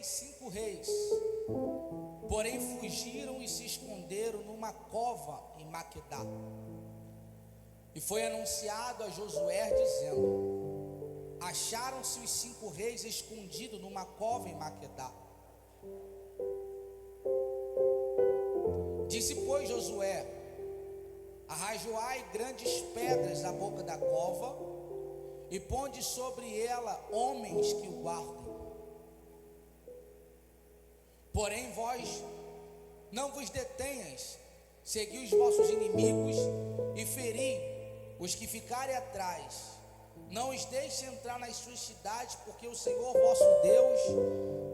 aqueles 5 reis, porém fugiram e se esconderam numa cova em Maquedá. E foi anunciado a Josué dizendo: acharam-se os 5 reis escondidos numa cova em Maquedá. Disse, pois, Josué: arrajoai grandes pedras à boca da cova e ponde sobre ela homens que o guardem. Porém vós não vos detenhas, segui os vossos inimigos e feri os que ficarem atrás. Não os deixe entrar nas suas cidades, porque o Senhor vosso Deus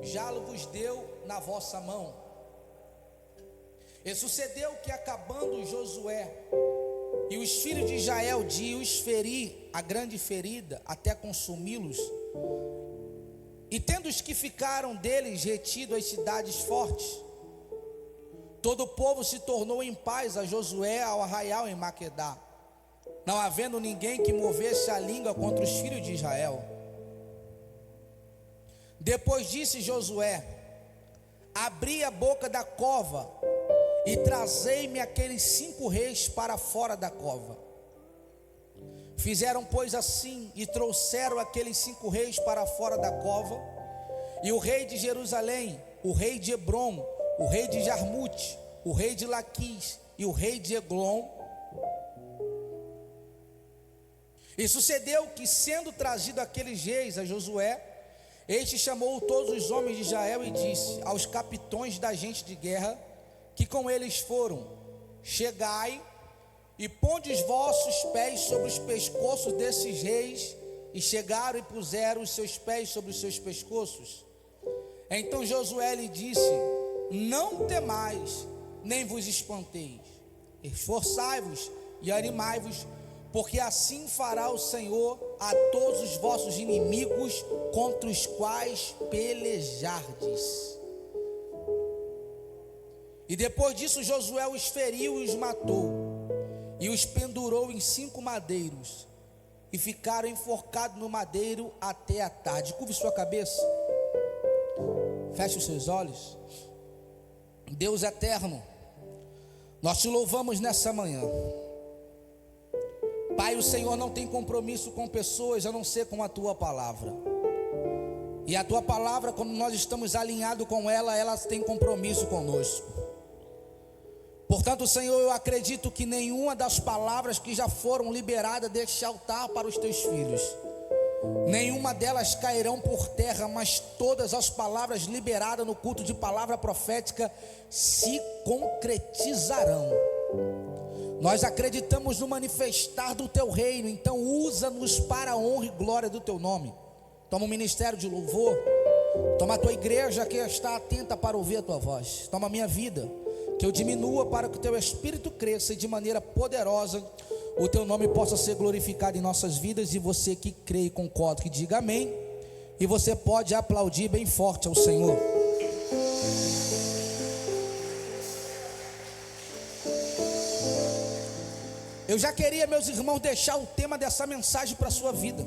já vos deu na vossa mão. E sucedeu que, acabando Josué e os filhos de Israel de os ferir a grande ferida até consumi-los, e tendo os que ficaram deles retido as cidades fortes, todo o povo se tornou em paz a Josué ao arraial em Maquedá, não havendo ninguém que movesse a língua contra os filhos de Israel. Depois disse Josué: abri a boca da cova e trazei-me aqueles 5 reis para fora da cova. Fizeram, pois, assim, e trouxeram aqueles 5 reis para fora da cova. E o rei de Jerusalém, o rei de Hebrom, o rei de Jarmute, o rei de Laquis e o rei de Eglon. E sucedeu que, sendo trazido aqueles reis a Josué, este chamou todos os homens de Israel e disse aos capitões da gente de guerra que com eles foram: chegai e ponde os vossos pés sobre os pescoços desses reis. E chegaram e puseram os seus pés sobre os seus pescoços. Então Josué lhe disse: não temais, nem vos espanteis, esforçai-vos e animai-vos, porque assim fará o Senhor a todos os vossos inimigos contra os quais pelejardes. E depois disso Josué os feriu e os matou, e os pendurou em 5 madeiros, e ficaram enforcados no madeiro até a tarde. Curve sua cabeça, feche os seus olhos. Deus eterno, nós te louvamos nessa manhã. Pai, o Senhor não tem compromisso com pessoas a não ser com a tua palavra. E a tua palavra, quando nós estamos alinhados com ela, ela tem compromisso conosco. Portanto, Senhor, eu acredito que nenhuma das palavras que já foram liberadas deste altar para os teus filhos, nenhuma delas cairão por terra, mas todas as palavras liberadas no culto de palavra profética se concretizarão. Nós acreditamos no manifestar do teu reino, então usa-nos para a honra e glória do teu nome. Toma o ministério de louvor, toma a tua igreja que está atenta para ouvir a tua voz, toma a minha vida, que eu diminua para que o teu Espírito cresça e de maneira poderosa o teu nome possa ser glorificado em nossas vidas. E você que crê e concorda, que diga amém. E você pode aplaudir bem forte ao Senhor. Eu já queria, meus irmãos, deixar o tema dessa mensagem para a sua vida.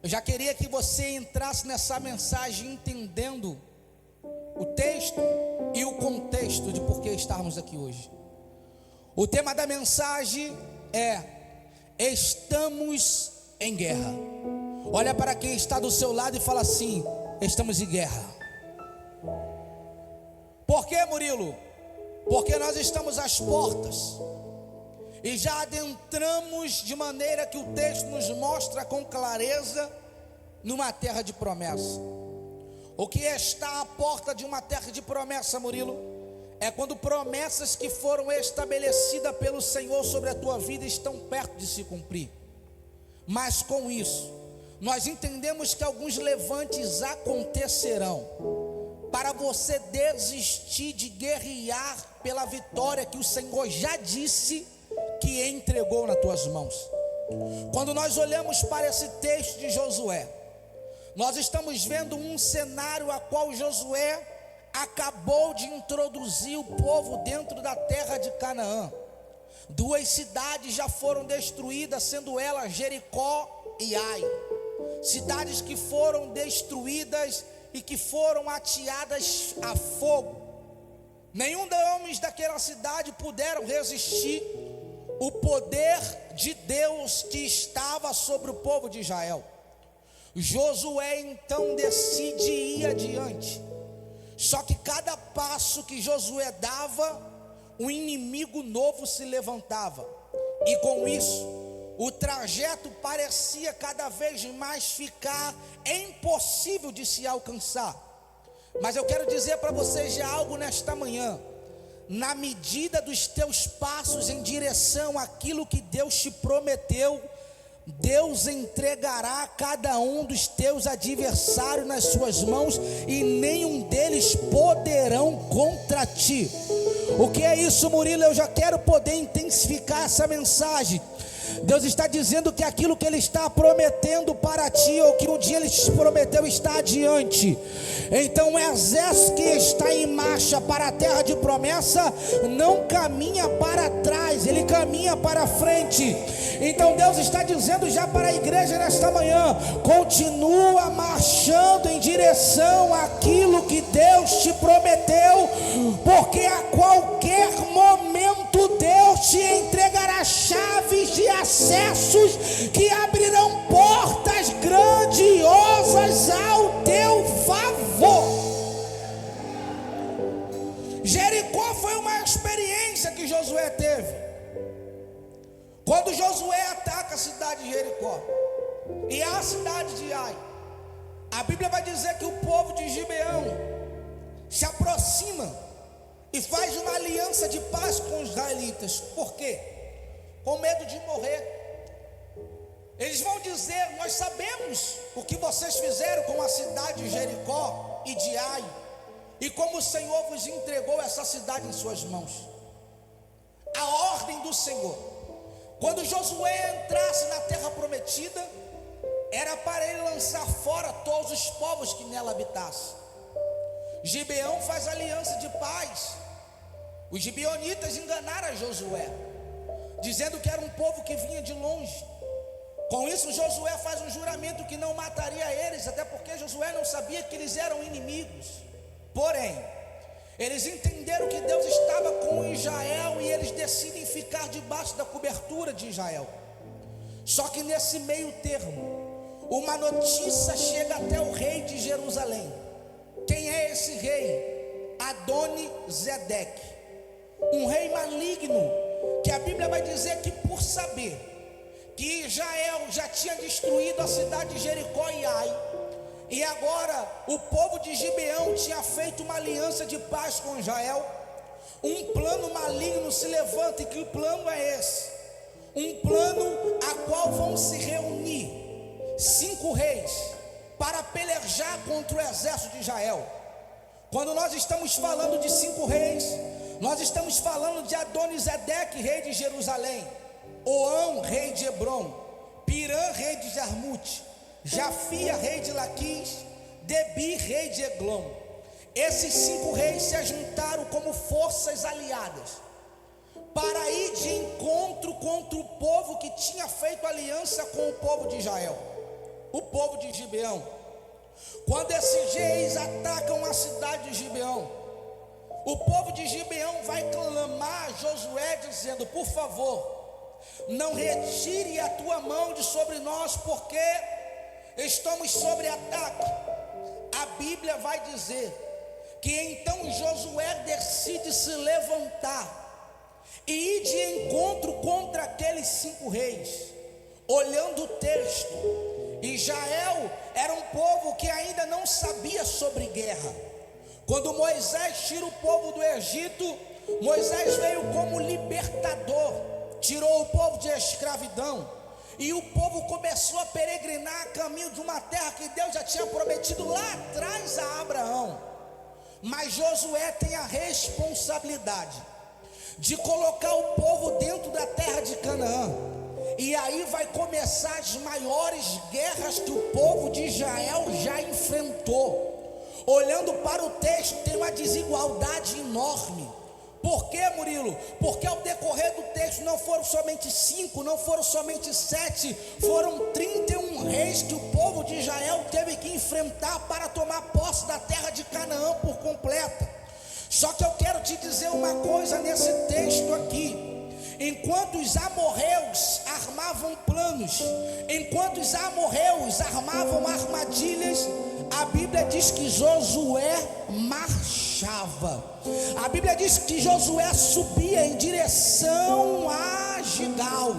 Eu já queria que você entrasse nessa mensagem entendendo o texto e o contexto de por que estarmos aqui hoje. O tema da mensagem é: estamos em guerra. Olha para quem está do seu lado e fala assim: estamos em guerra. Por que, Murilo? Porque nós estamos às portas e já adentramos, de maneira que o texto nos mostra com clareza, numa terra de promessa. O que está à porta de uma terra de promessa, Murilo? É quando promessas que foram estabelecidas pelo Senhor sobre a tua vida estão perto de se cumprir. Mas com isso, nós entendemos que alguns levantes acontecerão para você desistir de guerrear pela vitória que o Senhor já disse que entregou nas tuas mãos. Quando nós olhamos para esse texto de Josué, nós estamos vendo um cenário a qual Josué acabou de introduzir o povo dentro da terra de Canaã. 2 cidades já foram destruídas, sendo elas Jericó e Ai. Cidades que foram destruídas e que foram ateadas a fogo. Nenhum dos homens daquela cidade puderam resistir o poder de Deus que estava sobre o povo de Israel. Josué então decide ir adiante. Só que cada passo que Josué dava, um inimigo novo se levantava. E com isso, o trajeto parecia cada vez mais ficar impossível de se alcançar. Mas eu quero dizer para vocês já algo nesta manhã. Na medida dos teus passos em direção àquilo que Deus te prometeu, Deus entregará cada um dos teus adversários nas suas mãos, e nenhum deles poderão contra ti. O que é isso, Murilo? Eu já quero poder intensificar essa mensagem. Deus está dizendo que aquilo que Ele está prometendo para ti, ou que um dia Ele te prometeu, está adiante. Então o exército que está em marcha para a terra de promessa não caminha para trás, ele caminha para frente. Então Deus está dizendo já para a igreja nesta manhã: continua marchando em direção àquilo que Deus te prometeu, porque a qualquer momento Deus te entregará chaves de acessos que abrirão portas grandiosas ao teu favor. Jericó foi uma experiência que Josué teve. Quando Josué ataca a cidade de Jericó e a cidade de Ai, a Bíblia vai dizer que o povo de Gibeão se aproxima e faz uma aliança de paz com os israelitas. Por quê? Com medo de morrer. Eles vão dizer: nós sabemos o que vocês fizeram com a cidade de Jericó e de Ai, e como o Senhor vos entregou essa cidade em suas mãos. A ordem do Senhor, quando Josué entrasse na terra prometida, era para ele lançar fora todos os povos que nela habitassem. Gibeão faz aliança de paz. Os gibeonitas enganaram Josué, dizendo que era um povo que vinha de longe. Com isso Josué faz um juramento que não mataria eles, até porque Josué não sabia que eles eram inimigos. Porém, eles entenderam que Deus estava com Israel e eles decidem ficar debaixo da cobertura de Israel. Só que nesse meio termo, uma notícia chega até o rei de Jerusalém. Quem é esse rei? Adoni-Zedeque, um rei maligno, que a Bíblia vai dizer que, por saber que Israel já tinha destruído a cidade de Jericó e Ai, e agora o povo de Gibeão tinha feito uma aliança de paz com Israel, um plano maligno se levanta. E que plano é esse? Um plano a qual vão se reunir 5 reis para pelejar contra o exército de Israel. Quando nós estamos falando de 5 reis, nós estamos falando de Adoni-Zedeque, rei de Jerusalém; Oão, rei de Hebron; Pirã, rei de Jarmute; Jafia, rei de Laquis; Debi, rei de Eglon. Esses 5 reis se juntaram como forças aliadas para ir de encontro contra o povo que tinha feito aliança com o povo de Israel, o povo de Gibeão. Quando esses reis atacam a cidade de Gibeão, o povo de Gibeão vai clamar a Josué dizendo: por favor, não retire a tua mão de sobre nós, porque estamos sob ataque. A Bíblia vai dizer que então Josué decide se levantar e ir de encontro contra aqueles 5 reis. Olhando o texto, Israel era um povo que ainda não sabia sobre guerra. Quando Moisés tira o povo do Egito, Moisés veio como libertador, tirou o povo de escravidão, e o povo começou a peregrinar a caminho de uma terra que Deus já tinha prometido lá atrás a Abraão. Mas Josué tem a responsabilidade de colocar o povo dentro da terra de Canaã. E aí vai começar as maiores guerras que o povo de Israel já enfrentou. Olhando para o texto, tem uma desigualdade enorme. Por quê, Murilo? Porque ao decorrer do texto não foram somente 5, não foram somente 7, foram 31 reis que o povo de Israel teve que enfrentar para tomar posse completa. Só que eu quero te dizer uma coisa nesse texto aqui. Enquanto os amorreus armavam planos, enquanto os amorreus armavam armadilhas, a Bíblia diz que Josué marchava. A Bíblia diz que Josué subia em direção a Gigal,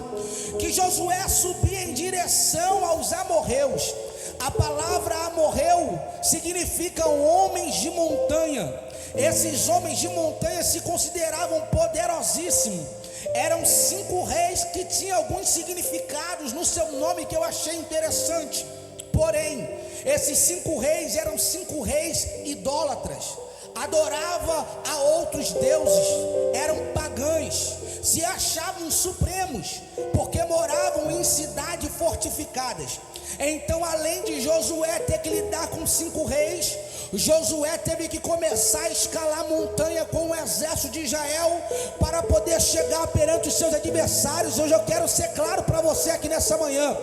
que Josué subia em direção aos amorreus. A palavra amorreu significa homens de montanha. Esses homens de montanha se consideravam poderosíssimos. Eram 5 reis que tinham alguns significados no seu nome que eu achei interessante. Porém, esses 5 reis eram 5 reis idólatras. Adoravam a outros deuses, eram pagãos, se achavam supremos, porque moravam em cidades fortificadas. Então, além de Josué ter que lidar com 5 reis, Josué teve que começar a escalar a montanha com o exército de Israel para poder chegar perante os seus adversários. Hoje eu quero ser claro para você aqui nessa manhã: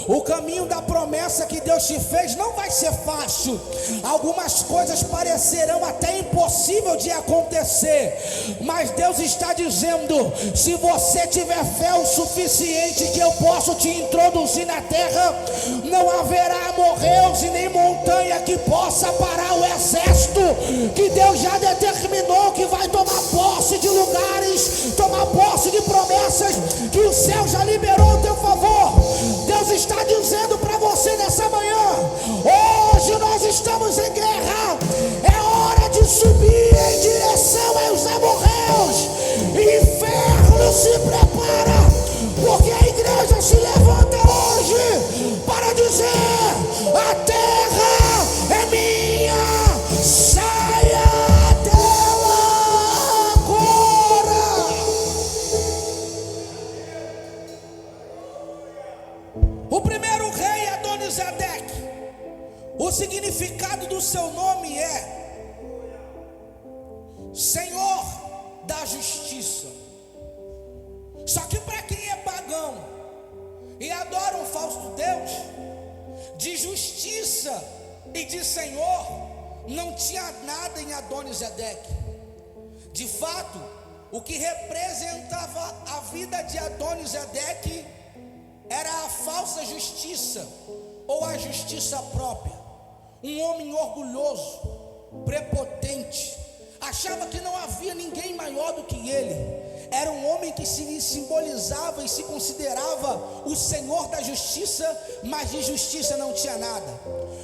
o caminho da promessa que Deus te fez não vai ser fácil. Algumas coisas parecerão até impossível de acontecer, mas Deus está dizendo: se você tiver fé o suficiente que eu posso te introduzir na terra, não haverá amorreus e nem montanha que possa parar o exército que Deus já determinou que vai tomar posse de lugares, tomar posse de promessas que o céu já liberou a teu favor. Deus está dizendo para você nessa manhã: hoje nós estamos em guerra, é hora de subir em direção aos amorreus. Inferno, se prepara, porque a igreja se levanta hoje para dizer: a terra é minha, saia dela agora. O primeiro rei, Adonisedeque, o significado do seu nome é Senhor da Justiça. Só que para quem é pagão e adora um falso Deus, de justiça e de Senhor não tinha nada em Adonisedeque. De fato, o que representava a vida de Adonisedeque era a falsa justiça ou a justiça própria. Um homem orgulhoso, prepotente, achava que não havia ninguém maior do que ele. Era um homem que se simbolizava e se considerava o Senhor da justiça, mas de justiça não tinha nada.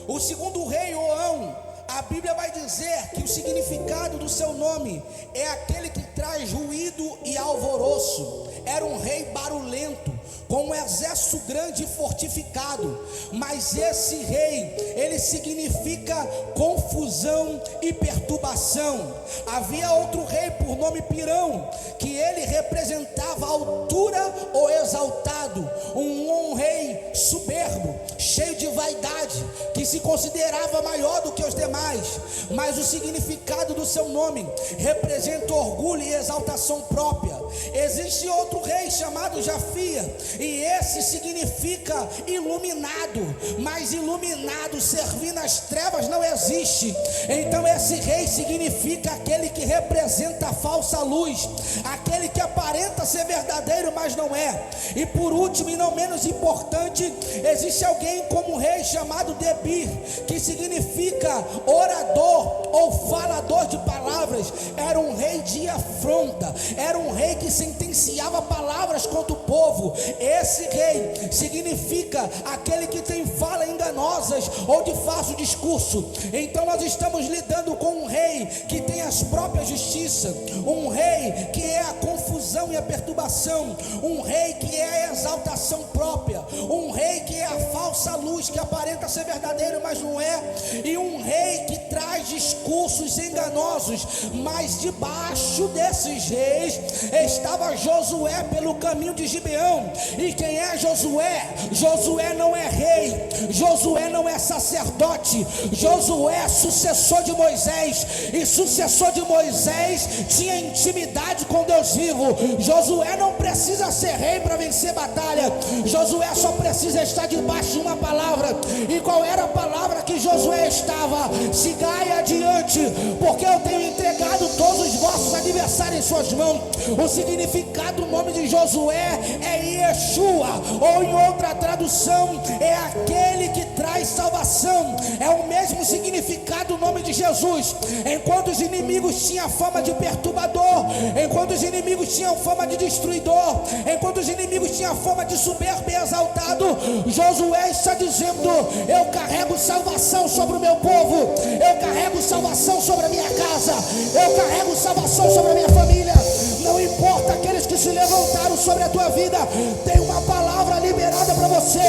O segundo rei, Oão, a Bíblia vai dizer que o significado do seu nome é aquele que traz ruído e alvoroço. Era um rei barulhento, com um exército grande e fortificado. Mas esse rei, ele significa confusão e perturbação. Havia outro rei por nome Pirão, que ele representava a altura ou exaltado. Um rei soberbo, cheio de vaidade, que se considerava maior do que os demais. Mas o significado do seu nome representa orgulho e exaltação própria. Existe outro rei chamado Jafia, e esse significa iluminado, mas iluminado servir nas trevas não existe. Então esse rei significa aquele que representa a falsa luz, aquele que aparenta ser verdadeiro, mas não é. E por último, e não menos importante, existe alguém como rei chamado Debir, que significa orador ou falador de palavras. Era um rei de afronta, era um rei que sentenciava palavras contra o povo. Esse rei significa aquele que tem fala enganosas ou de falso discurso. Então nós estamos lidando com um rei que tem as próprias justiças, um rei que é a confusão e a perturbação, um rei que é a exaltação própria, um rei que é a falsa luz, que aparenta ser verdadeiro, mas não é, e um rei que traz discursos enganosos. Mas debaixo desses reis estava Josué pelo caminho de Gibeão. E quem é Josué? Josué não é rei, Josué Josué não é sacerdote, Josué é sucessor de Moisés, e sucessor de Moisés tinha intimidade com Deus vivo. Josué não precisa ser rei para vencer batalha, Josué só precisa estar debaixo de uma palavra. E qual era a palavra que Josué estava? Sigai adiante, porque eu tenho entregado todos os vossos adversários em suas mãos. O significado do nome de Josué é Yeshua, ou em outra tradução é aquele que traz salvação. É o mesmo significado do nome de Jesus. Enquanto os inimigos tinham fama de perturbador, enquanto os inimigos tinham fama de destruidor, enquanto os inimigos tinham fama de soberbo e exaltado, Josué está dizendo: eu carrego salvação sobre o meu povo, eu carrego salvação sobre a minha casa, eu carrego salvação sobre a minha família. Não importa aqueles que se levantaram sobre a tua vida, tem uma palavra liberada para você.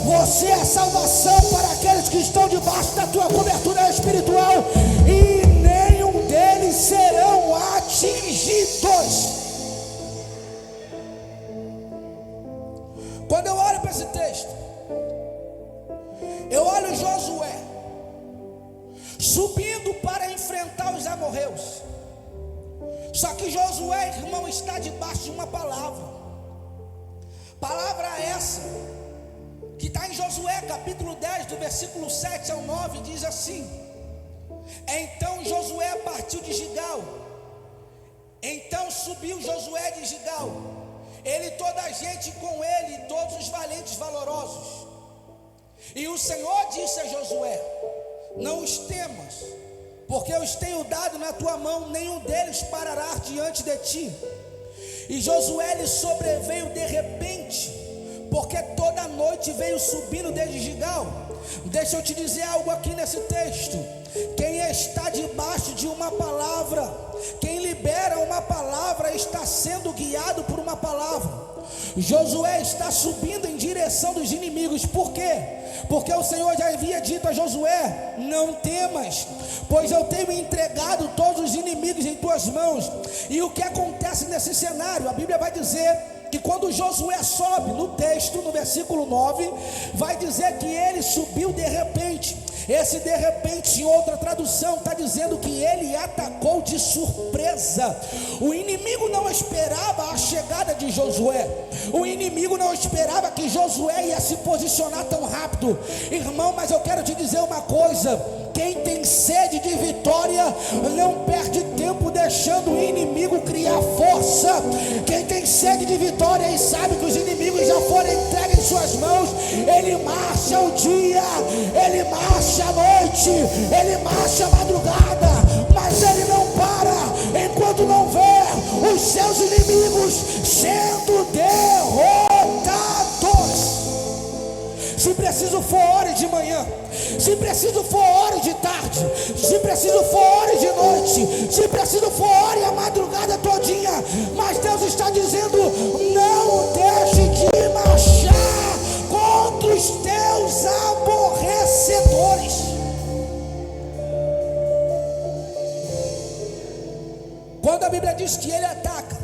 Você é salvação para aqueles que estão debaixo da tua cobertura espiritual, e nenhum deles serão atingidos. Quando eu olho para esse texto, eu olho Josué subindo para enfrentar os amorreus. Só que Josué, irmão, está debaixo de uma palavra. Palavra essa que está em Josué capítulo 10, do versículo 7 ao 9, diz assim: então Josué partiu de Gigal. Então subiu Josué de Gigal, ele e toda a gente com ele, e todos os valentes valorosos. E o Senhor disse a Josué: não os temas, porque eu os tenho dado na tua mão, nenhum deles parará diante de ti. E Josué lhe sobreveio de repente, porque toda noite veio subindo desde Gigal. Deixa eu te dizer algo aqui nesse texto: quem está debaixo de uma palavra, quem libera uma palavra, está sendo guiado por uma palavra. Josué está subindo em direção dos inimigos. Por quê? Porque o Senhor já havia dito a Josué: não temas, pois eu tenho entregado todos os inimigos em tuas mãos. E o que acontece nesse cenário? A Bíblia vai dizer que quando Josué sobe, no texto, no versículo 9, vai dizer que ele subiu de repente. Esse de repente, em outra tradução, está dizendo que ele atacou de surpresa. O inimigo não esperava a chegada de Josué. O inimigo não esperava que Josué ia se posicionar tão rápido. Irmão, mas eu quero te dizer uma coisa: quem tem sede de vitória não perde tempo deixando o inimigo criar força. Quem tem sede de vitória e sabe que os inimigos já foram entregues em suas mãos, ele marcha o dia, ele marcha a noite, ele marcha a madrugada, mas ele não para enquanto não vê os seus inimigos sendo derrotados. Se preciso for hora de manhã, se preciso for hora de tarde, se preciso for hora de noite, se preciso for hora e a madrugada todinha, mas Deus está dizendo: não deixe de marchar contra os teus aborrecedores. Quando a Bíblia diz que ele ataca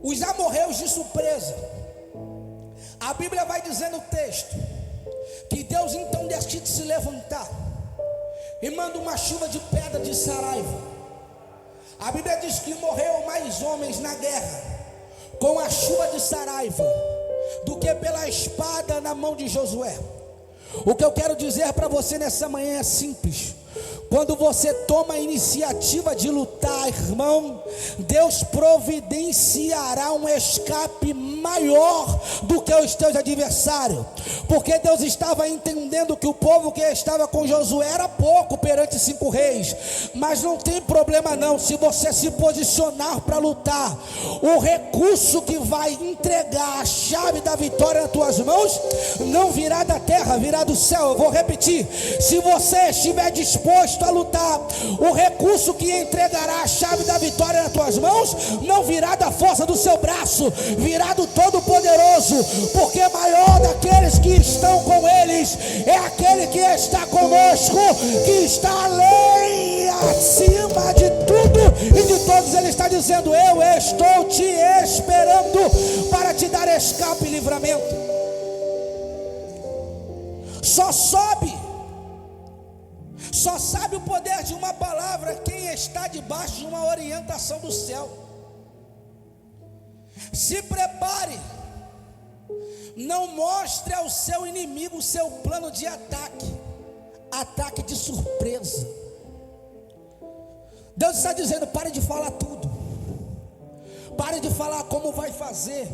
os amorreus de surpresa, a Bíblia vai dizer no texto que Deus então decide se levantar e manda uma chuva de pedra de saraiva. A Bíblia diz que morreu mais homens na guerra com a chuva de saraiva do que pela espada na mão de Josué. O que eu quero dizer para você nessa manhã é simples: quando você toma a iniciativa de lutar, irmão, Deus providenciará um escape maior do que os teus adversários. Porque Deus estava entendendo que o povo que estava com Josué era pouco perante 5 reis. Mas não tem problema não, se você se posicionar para lutar, o recurso que vai entregar a chave da vitória nas tuas mãos não virá da terra, virá do céu. Eu vou repetir: se você estiver disposto a lutar, o recurso que entregará a chave da vitória nas tuas mãos não virá da força do seu braço, virá do Todo-Poderoso, porque maior daqueles que estão com eles é aquele que está conosco, que está além, acima de tudo e de todos. Ele está dizendo: eu estou te esperando para te dar escape e livramento. Só sobe, só sabe o poder de uma palavra quem está debaixo de uma orientação do céu. Se prepare, não mostre ao seu inimigo o seu plano de ataque de surpresa. Deus está dizendo: pare de falar tudo, pare de falar como vai fazer,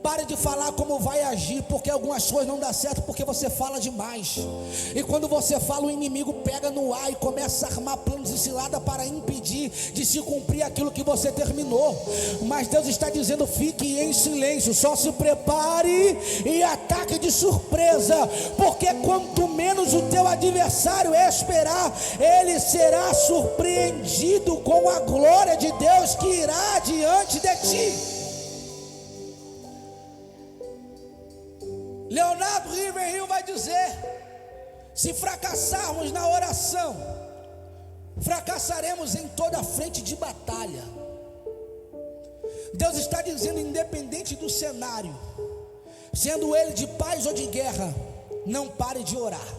pare de falar como vai agir, porque algumas coisas não dão certo porque você fala demais. E quando você fala, o inimigo pega no ar e começa a armar planos de cilada para impedir de se cumprir aquilo que você terminou. Mas Deus está dizendo: fique em silêncio, só se prepare e ataque de surpresa, porque quanto menos o teu adversário esperar, ele será surpreendido com a glória de Deus que irá diante de ti. Leonardo Riverhill vai dizer: se fracassarmos na oração, fracassaremos em toda a frente de batalha. Deus está dizendo: independente do cenário, sendo ele de paz ou de guerra, não pare de orar.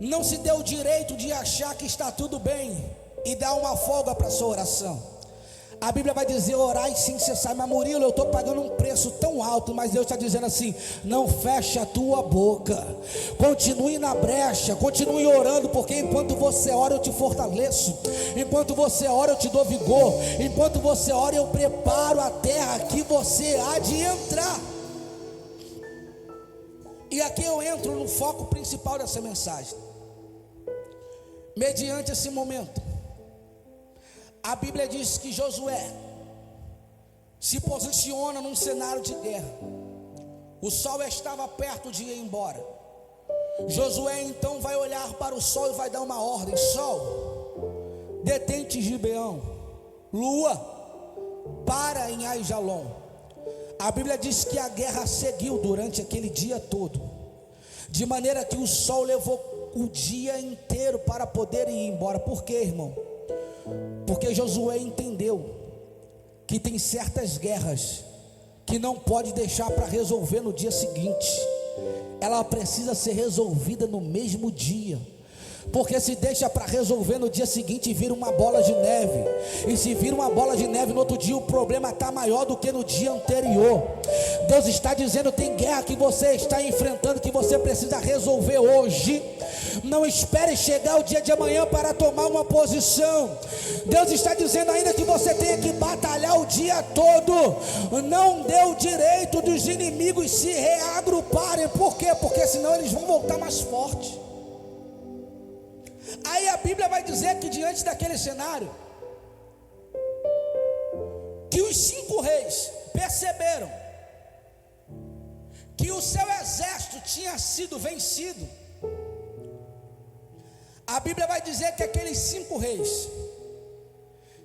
Não se dê o direito de achar que está tudo bem e dar uma folga para a sua oração. A Bíblia vai dizer: orai sem cessar. Mas Murilo, eu estou pagando um preço tão alto. Mas Deus está dizendo assim: não feche a tua boca, continue na brecha, continue orando, porque enquanto você ora eu te fortaleço, enquanto você ora eu te dou vigor, enquanto você ora eu preparo a terra que você há de entrar. E aqui eu entro no foco principal dessa mensagem. Mediante esse momento, a Bíblia diz que Josué se posiciona num cenário de guerra. O sol estava perto de ir embora. Josué então vai olhar para o sol e vai dar uma ordem: sol, detente em Gibeão. Lua, para em Aijalon. A Bíblia diz que a guerra seguiu durante aquele dia todo, de maneira que o sol levou o dia inteiro para poder ir embora. Por quê, irmão? Porque Josué entendeu que tem certas guerras que não pode deixar para resolver no dia seguinte. Ela precisa ser resolvida no mesmo dia. Porque se deixa para resolver no dia seguinte, vira uma bola de neve. E se vira uma bola de neve no outro dia, o problema está maior do que no dia anterior. Deus está dizendo: tem guerra que você está enfrentando, que você precisa resolver hoje. Não espere chegar o dia de amanhã para tomar uma posição. Deus está dizendo: ainda que você tenha que batalhar o dia todo, não dê o direito dos inimigos se reagruparem. Por quê? Porque senão eles vão voltar mais fortes. Aí a Bíblia vai dizer que diante daquele cenário, que os 5 reis perceberam que o seu exército tinha sido vencido. A Bíblia vai dizer que aqueles 5 reis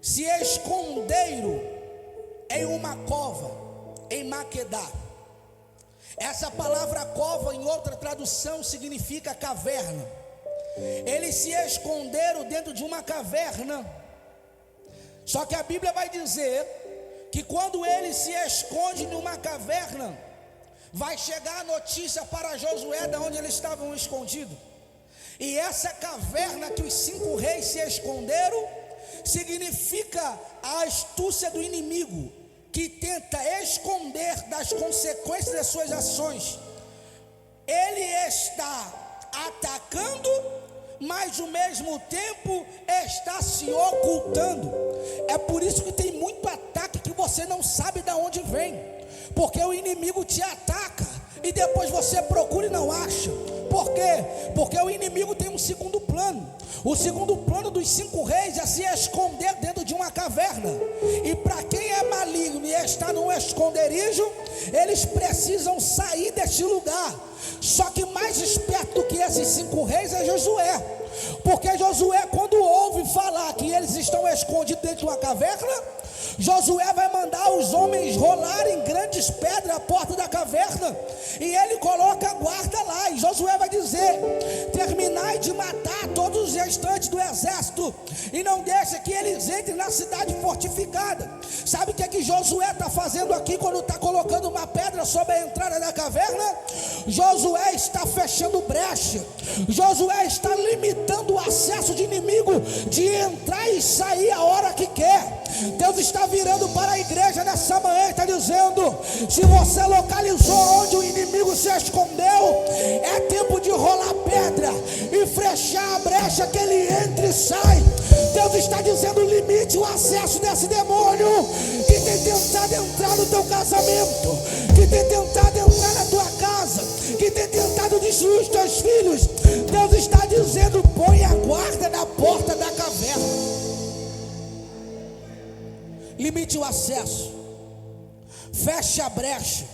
se esconderam em uma cova, em Maquedá. Essa palavra cova, em outra tradução, significa caverna. Eles se esconderam dentro de uma caverna. Só que a Bíblia vai dizer que quando eles se escondem numa caverna, vai chegar a notícia para Josué de onde eles estavam escondidos. E essa caverna que os 5 reis se esconderam significa a astúcia do inimigo, que tenta esconder das consequências das suas ações. Ele está atacando, mas ao mesmo tempo está se ocultando. É por isso que tem muito ataque que você não sabe de onde vem, porque o inimigo te ataca e depois você procura e não acha. Por quê? Porque o inimigo tem um segundo plano. O segundo plano dos 5 reis é se esconder dentro de uma caverna. E para quem é maligno e está num esconderijo, eles precisam sair deste lugar. Só que mais esperto do que esses 5 reis é Josué. Porque Josué, quando ouve falar que eles estão escondidos dentro de uma caverna, Josué vai mandar os homens rolarem grandes pedras à porta da caverna, e ele coloca a guarda lá. E Josué vai dizer: terminai de matar todos os restante do exército e não deixa que eles entrem na cidade fortificada. Sabe o que é que Josué está fazendo aqui quando está colocando uma pedra sobre a entrada da caverna? Josué está fechando brecha. Josué está limitando o acesso de inimigo de entrar e sair a hora que quer. Deus está virando para a igreja nessa manhã e está dizendo: se você localizou onde o inimigo se escondeu, é tempo de rolar pedra e fechar a brecha que ele entra e sai. Deus está dizendo: limite o acesso desse demônio que tem tentado entrar no teu casamento, que tem tentado entrar na tua casa, que tem tentado destruir os teus filhos. Deus está dizendo: põe a guarda na porta da caverna. Limite o acesso, feche a brecha,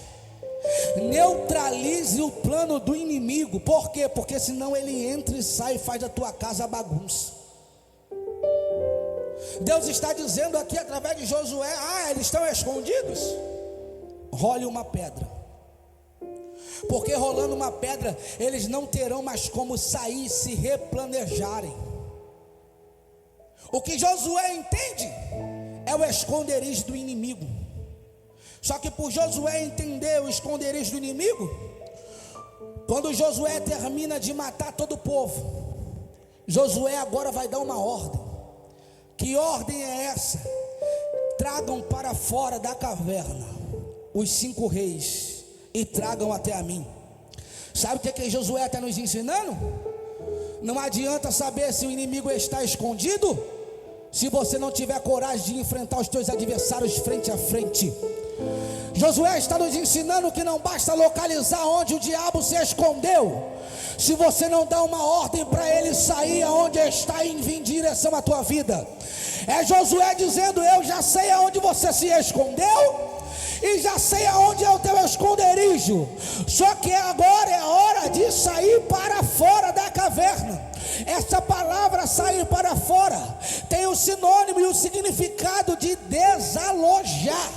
neutralize o plano do inimigo. Por quê? Porque senão ele entra e sai e faz da tua casa bagunça. Deus está dizendo aqui através de Josué: eles estão escondidos? Role uma pedra, porque rolando uma pedra eles não terão mais como sair e se replanejarem. O que Josué entende é o esconderijo do inimigo. Só que por Josué entender o esconderijo do inimigo, quando Josué termina de matar todo o povo, Josué agora vai dar uma ordem. Que ordem é essa? Tragam para fora da caverna os 5 reis e tragam até a mim. Sabe o que Josué está nos ensinando? Não adianta saber se o inimigo está escondido se você não tiver coragem de enfrentar os teus adversários frente a frente. Josué está nos ensinando que não basta localizar onde o diabo se escondeu, se você não dá uma ordem para ele sair aonde está e vir em direção à tua vida. É Josué dizendo: eu já sei aonde você se escondeu e já sei aonde é o teu esconderijo, só que agora é hora de sair para fora da caverna. Essa palavra sair para fora tem o sinônimo e o significado de desalojar.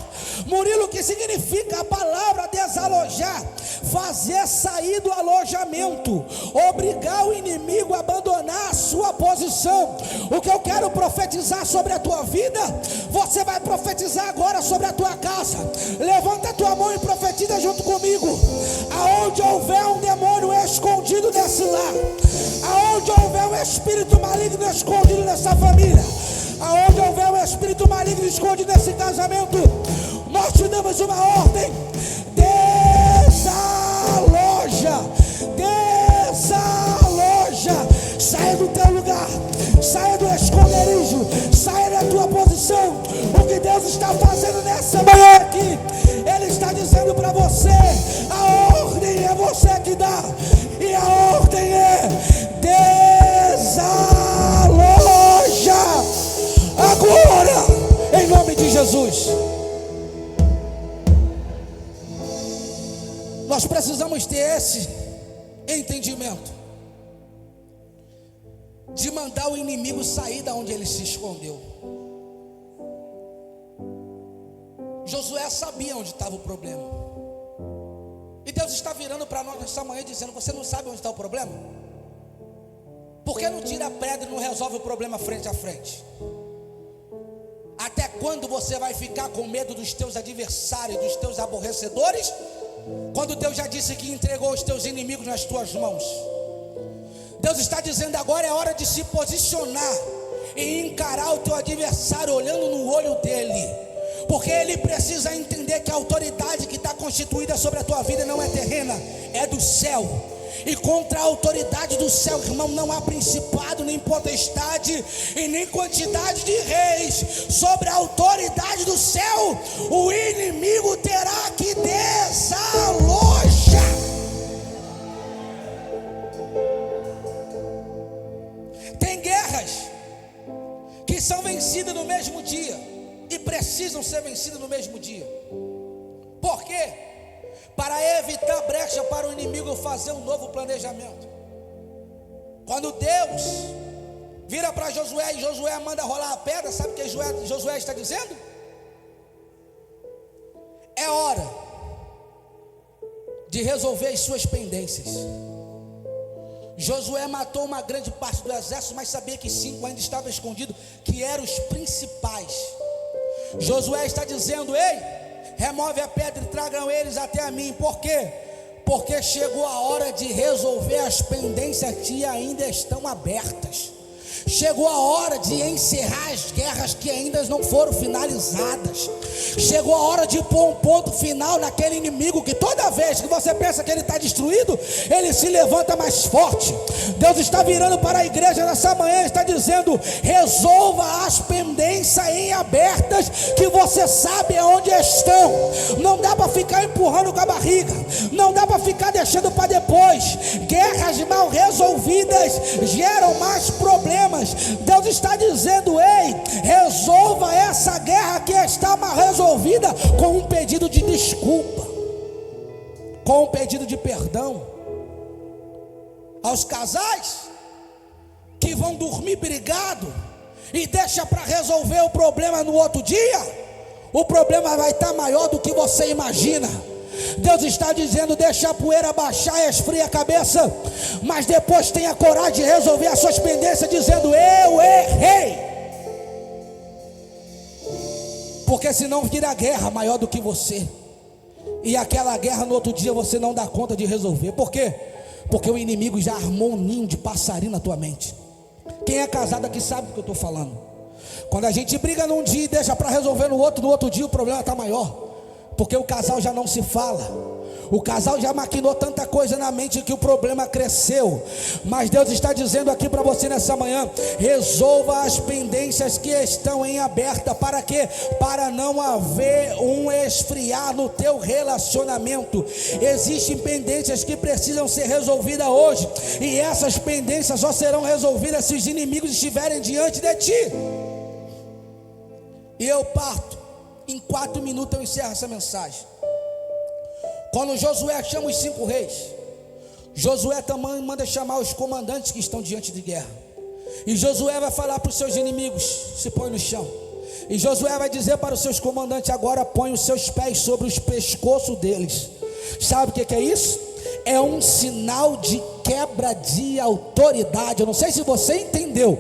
Murilo, o que significa a palavra desalojar? Fazer sair do alojamento, obrigar o inimigo a abandonar a sua posição. O que eu quero profetizar sobre a tua vida, você vai profetizar agora sobre a tua casa. Levanta a tua mão e profetiza junto comigo. Aonde houver um demônio escondido nesse lar, aonde houver um espírito maligno escondido nessa família, aonde houver um espírito maligno escondido nesse casamento, nós te damos uma ordem: desaloja, desaloja. Saia do teu lugar, saia do esconderijo, saia da tua posição. O que Deus está fazendo nessa manhã aqui, Ele está dizendo para você: a ordem é você que dá, e a ordem é desaloja agora, em nome de Jesus. Nós precisamos ter esse entendimento de mandar o inimigo sair da onde ele se escondeu. Josué sabia onde estava o problema, e Deus está virando para nós nessa manhã dizendo: você não sabe onde está o problema? Por que não tira a pedra e não resolve o problema frente a frente? Até quando você vai ficar com medo dos teus adversários, dos teus aborrecedores, quando Deus já disse que entregou os teus inimigos nas tuas mãos? Deus está dizendo: agora é hora de se posicionar e encarar o teu adversário olhando no olho dele, porque ele precisa entender que a autoridade que está constituída sobre a tua vida não é terrena, é do céu. E contra a autoridade do céu, irmão, não há principado, nem potestade e nem quantidade de reis. Sobre a autoridade do céu, o inimigo terá que desalojar. Tem guerras que são vencidas no mesmo dia e precisam ser vencidas no mesmo dia. Por quê? Para evitar brecha para o inimigo fazer um novo planejamento. Quando Deus vira para Josué e Josué manda rolar a pedra, sabe o que Josué está dizendo? É hora de resolver as suas pendências. Josué matou uma grande parte do exército, mas sabia que 5 ainda estavam escondidos, que eram os principais. Josué está dizendo: ei, remove a pedra e tragam eles até a mim. Por quê? Porque chegou a hora de resolver as pendências que ainda estão abertas. Chegou a hora de encerrar as guerras que ainda não foram finalizadas. Chegou a hora de pôr um ponto final naquele inimigo que toda vez que você pensa que ele está destruído, ele se levanta mais forte. Deus está virando para a igreja nessa manhã, está dizendo: resolva as pendências em abertas que você sabe aonde estão. Não dá para ficar empurrando com a barriga, não dá para ficar deixando para depois. Guerras mal resolvidas geram mais problemas. Deus está dizendo: ei, resolva essa guerra que está mal resolvida com um pedido de desculpa, com um pedido de perdão. Aos casais que vão dormir brigado e deixa para resolver o problema no outro dia, o problema vai estar maior do que você imagina. Deus está dizendo: deixa a poeira baixar e esfria a cabeça, mas depois tenha coragem de resolver as suas pendências, dizendo: eu errei. Porque senão vira guerra maior do que você, e aquela guerra no outro dia você não dá conta de resolver. Por quê? Porque o inimigo já armou um ninho de passarinho na tua mente. Quem é casado aqui sabe do que eu estou falando. Quando a gente briga num dia e deixa para resolver no outro dia o problema está maior. Porque o casal já não se fala, o casal já maquinou tanta coisa na mente que o problema cresceu. Mas Deus está dizendo aqui para você nessa manhã: resolva as pendências que estão em aberta. Para quê? Para não haver um esfriar no teu relacionamento. Existem pendências que precisam ser resolvidas hoje, e essas pendências só serão resolvidas se os inimigos estiverem diante de ti. E eu parto. Em 4 minutos eu encerro essa mensagem. Quando Josué chama os 5 reis, Josué também manda chamar os comandantes que estão diante de guerra. E Josué vai falar para os seus inimigos: se põe no chão. E Josué vai dizer para os seus comandantes: agora põe os seus pés sobre os pescoços deles. Sabe o que é isso? É um sinal de quebra de autoridade. Eu não sei se você entendeu,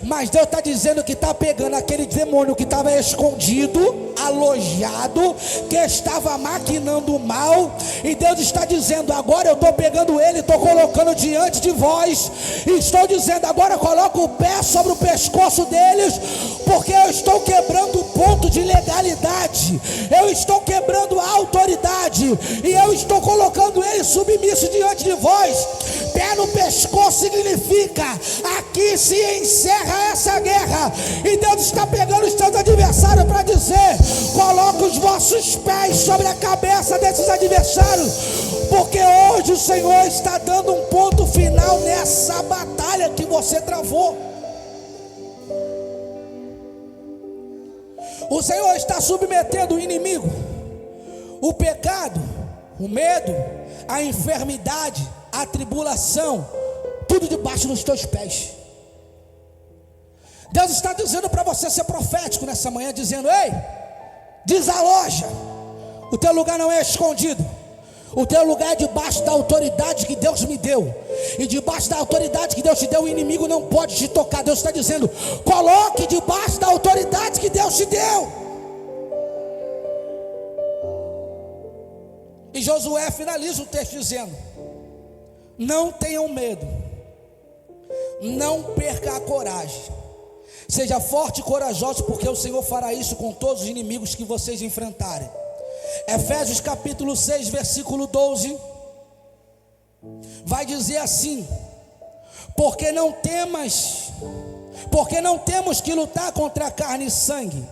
mas Deus está dizendo que está pegando aquele demônio que estava escondido, alojado, que estava maquinando o mal, e Deus está dizendo: agora eu estou pegando ele, estou colocando diante de vós, e estou dizendo: agora coloca o pé sobre o pescoço deles, porque eu estou quebrando o ponto de legalidade, eu estou quebrando a autoridade, e eu estou colocando ele submisso diante de vós. Pé no pescoço significa: aqui se encerra essa guerra. E Deus está pegando os seus adversários para dizer: coloca os vossos pés sobre a cabeça desses adversários, porque hoje o Senhor está dando um ponto final nessa batalha que você travou. O Senhor está submetendo o inimigo, o pecado, o medo, a enfermidade, a tribulação, tudo debaixo dos teus pés. Deus está dizendo para você ser profético nessa manhã, dizendo: ei, desaloja. O teu lugar não é escondido, o teu lugar é debaixo da autoridade que Deus me deu. E debaixo da autoridade que Deus te deu, o inimigo não pode te tocar. Deus está dizendo: coloque debaixo da autoridade que Deus te deu. E Josué finaliza o texto dizendo: não tenham medo, não perca a coragem, seja forte e corajoso, porque o Senhor fará isso com todos os inimigos que vocês enfrentarem. Efésios capítulo 6, versículo 12, vai dizer assim: porque não temos que lutar contra a carne e sangue,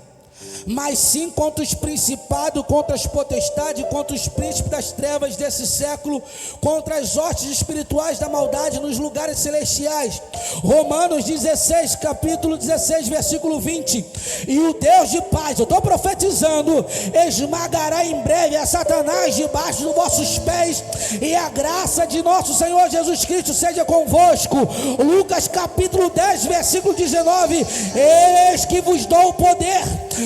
mas sim contra os principados, contra as potestades, contra os príncipes das trevas desse século, contra as hostes espirituais da maldade nos lugares celestiais. Romanos 16, capítulo 16, versículo 20. E o Deus de paz, eu estou profetizando, esmagará em breve a Satanás debaixo dos vossos pés, e a graça de nosso Senhor Jesus Cristo seja convosco. Lucas capítulo 10, versículo 19. Eis que vos dou o poder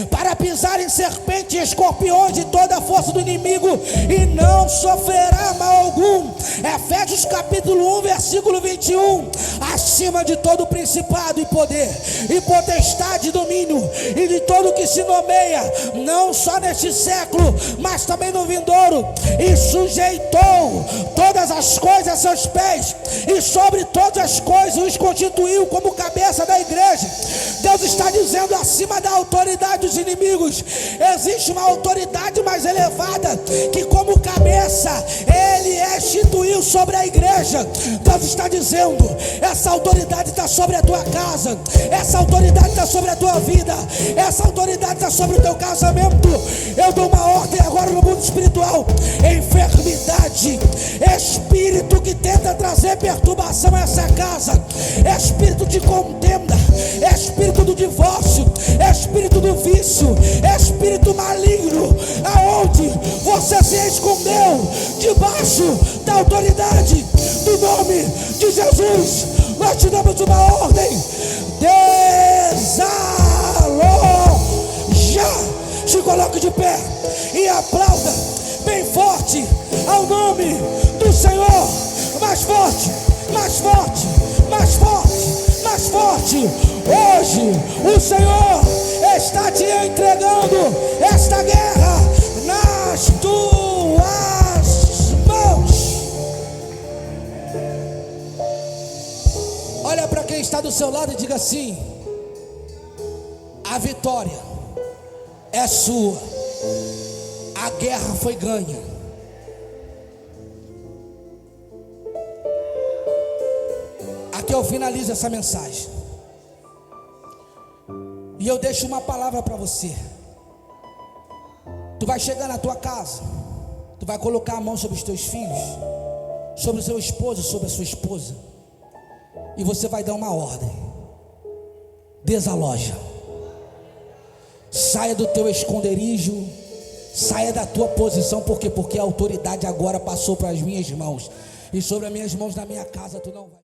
para pisar em serpentes e escorpiões e toda a força do inimigo, e não sofrerá mal algum. Efésios capítulo 1, versículo 21. Acima de todo principado e poder, e potestade e domínio, e de todo que se nomeia, não só neste século, mas também no vindouro, e sujeitou todas as coisas a seus pés, e sobre todas as coisas os constituiu como cabeça da igreja. Deus está dizendo: acima da autoridade dos inimigos, existe uma autoridade mais elevada, que como cabeça Ele instituiu sobre a igreja. Deus está dizendo: essa autoridade está sobre a tua casa, essa autoridade está sobre a tua vida, essa autoridade está sobre o teu casamento. Eu dou uma ordem agora no mundo espiritual: enfermidade, espírito que tenta trazer perturbação a essa casa, espírito de contenda, espírito do divórcio, espírito do vício, espírito maligno, aonde você se escondeu, debaixo da autoridade do nome de Jesus, nós te damos uma ordem: desaloja. Se coloque de pé e aplauda bem forte ao nome do Senhor. Mais forte, mais forte, mais forte, mais forte. Hoje o Senhor está te entregando esta guerra nas tuas mãos. Olha para quem está do seu lado e diga assim: a vitória é sua, a guerra foi ganha. Aqui eu finalizo essa mensagem, e eu deixo uma palavra para você. Tu vai chegar na tua casa, tu vai colocar a mão sobre os teus filhos, sobre o seu esposo, sobre a sua esposa, e você vai dar uma ordem: desaloja. Saia do teu esconderijo, saia da tua posição. Por quê? Porque a autoridade agora passou para as minhas mãos, e sobre as minhas mãos, na minha casa, tu não vai.